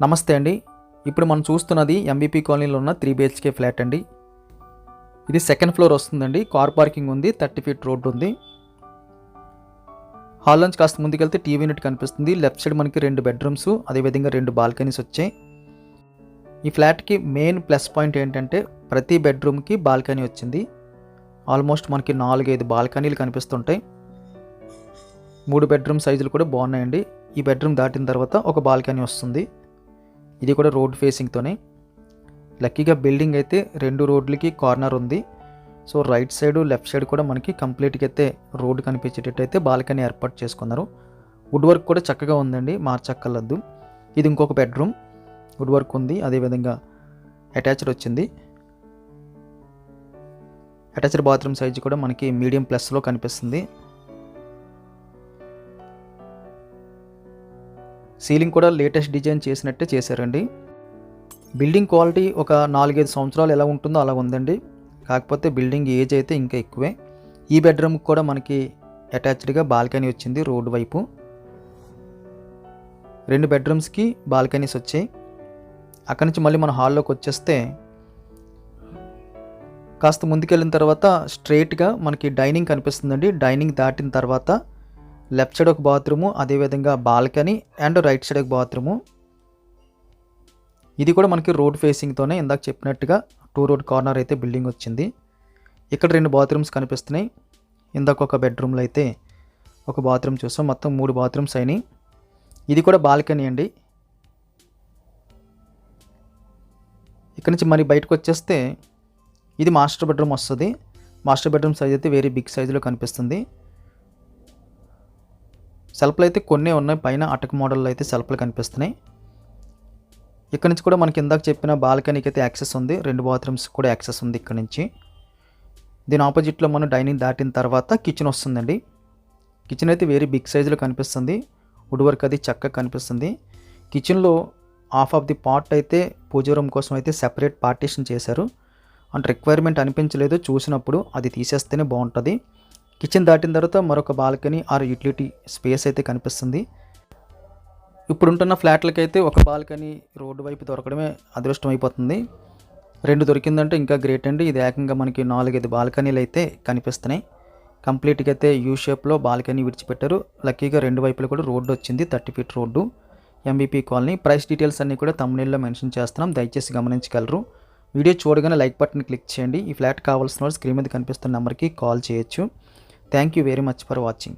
నమస్తే అండి. ఇప్పుడు మనం చూస్తున్నది ఎంబీపీ కాలనీలో ఉన్న 3 BHK ఫ్లాట్ అండి. ఇది సెకండ్ ఫ్లోర్ వస్తుందండి. కార్ పార్కింగ్ ఉంది. 30 ఫీట్ రోడ్ ఉంది. హాల్ నుంచి కాస్త ముందుకెళ్తే టీవీ యూనిట్ కనిపిస్తుంది. లెఫ్ట్ సైడ్ మనకి 2 బెడ్రూమ్స్, అదేవిధంగా 2 బాల్కనీస్ వచ్చాయి. ఈ ఫ్లాట్కి మెయిన్ ప్లస్ పాయింట్ ఏంటంటే ప్రతి బెడ్రూమ్కి బాల్కనీ వచ్చింది. ఆల్మోస్ట్ మనకి 4-5 బాల్కనీలు కనిపిస్తుంటాయి. 3 బెడ్రూమ్ సైజులు కూడా బాగున్నాయండి. ఈ బెడ్రూమ్ దాటిన తర్వాత ఒక బాల్కనీ వస్తుంది. ఇది కూడా రోడ్ ఫేసింగ్తోనే. లక్కీగా బిల్డింగ్ అయితే 2 రోడ్లకి కార్నర్ ఉంది. So right side left side కూడా మనకి కంప్లీట్గా అయితే రోడ్డు కనిపించేటట్టు అయితే బాల్కనీ ఏర్పాటు చేసుకున్నారు. వుడ్ వర్క్ కూడా చక్కగా ఉందండి, మార్చక్కర్లేదు. ఇది ఇంకొక బెడ్రూమ్, వుడ్ వర్క్ ఉంది, అదేవిధంగా అటాచ్డ్ వచ్చింది. అటాచ్డ్ బాత్రూమ్ సైజ్ కూడా మనకి మీడియం ప్లస్లో కనిపిస్తుంది. సీలింగ్ కూడా లేటెస్ట్ డిజైన్ చేసినట్టే చేశారండి. బిల్డింగ్ క్వాలిటీ ఒక 4-5 సంవత్సరాలు ఎలా ఉంటుందో అలా ఉందండి. కాకపోతే బిల్డింగ్ ఏజ్ అయితే ఇంకా ఎక్కువే. ఈ బెడ్రూమ్కి కూడా మనకి అటాచ్డ్గా బాల్కనీ వచ్చింది రోడ్ వైపు. 2 బెడ్రూమ్స్కి బాల్కనీస్ వచ్చాయి. అక్కడి నుంచి మళ్ళీ మన హాల్లోకి వచ్చేస్తే కాస్త ముందుకెళ్ళిన తర్వాత స్ట్రైట్గా మనకి డైనింగ్ కనిపిస్తుందండి. డైనింగ్ దాటిన తర్వాత లెఫ్ట్ సైడ్ ఒక బాత్రూము, అదేవిధంగా బాల్కనీ అండ్ రైట్ సైడ్ ఒక బాత్రూము. ఇది కూడా మనకి రోడ్ ఫేసింగ్తోనే ఇందాక చెప్పినట్టుగా 2 రోడ్ కార్నర్ అయితే బిల్డింగ్ వచ్చింది. ఇక్కడ 2 బాత్రూమ్స్ కనిపిస్తున్నాయి. ఇందాక ఒక బెడ్రూమ్లో అయితే ఒక బాత్రూమ్ చూసాం. మొత్తం 3 బాత్రూమ్స్ అయినాయి. ఇది కూడా బాల్కనీ అండి. ఇక్కడ నుంచి మరి బయటకు వచ్చేస్తే ఇది మాస్టర్ బెడ్రూమ్ వస్తుంది. మాస్టర్ బెడ్రూమ్ సైజ్ అయితే వెరీ బిగ్ సైజులో కనిపిస్తుంది. సెల్ఫ్లు అయితే కొన్ని ఉన్నాయి, పైన అటక్ మోడల్లో అయితే సెల్ఫ్లు కనిపిస్తున్నాయి. ఇక్కడ నుంచి కూడా మనకి ఇందాక చెప్పిన బాల్కనీకి అయితే యాక్సెస్ ఉంది. 2 బాత్రూమ్స్ కూడా యాక్సెస్ ఉంది ఇక్కడ నుంచి. దీని ఆపోజిట్లో మనం డైనింగ్ దాటిన తర్వాత కిచెన్ వస్తుందండి. కిచెన్ అయితే వెరీ బిగ్ సైజులో కనిపిస్తుంది. వుడ్ వర్క్ అది చక్కగా కనిపిస్తుంది. కిచెన్లో హాఫ్ ఆఫ్ ది పార్ట్ అయితే పూజ రూమ్ కోసం అయితే సెపరేట్ పార్టీషన్ చేశారు. అంటే రిక్వైర్మెంట్ అనిపించలేదు చూసినప్పుడు, అది తీసేస్తేనే బాగుంటుంది. కిచెన్ దాటిన తర్వాత మరొక బాల్కనీ ఆర్ యూటిలిటీ స్పేస్ అయితే కనిపిస్తుంది. ఇప్పుడుంటున్న ఫ్లాట్లకైతే ఒక బాల్కనీ రోడ్డు వైపు దొరకడమే అదృష్టం అయిపోతుంది. 2 దొరికిందంటే ఇంకా గ్రేట్ అండి. ఇది ఏకంగా మనకి 4-5 బాల్కనీలు అయితే కనిపిస్తున్నాయి. కంప్లీట్గా అయితే యూ షేప్లో బాల్కనీ విడిచిపెట్టారు. లక్కీగా 2 వైపులు కూడా రోడ్డు వచ్చింది. 30 feet road, MBP colony. Price details అన్నీ కూడా థంబ్నెయిల్లో మెన్షన్ చేస్తున్నాం, దయచేసి గమనించగలరు. వీడియో చూడగానే లైక్ బటన్ క్లిక్ చేయండి. ఈ ఫ్లాట్ కావాల్సిన వాళ్ళు స్క్రీన్ మీద కనిపిస్తున్న నెంబర్కి కాల్ చేయొచ్చు. Thank you very much for watching.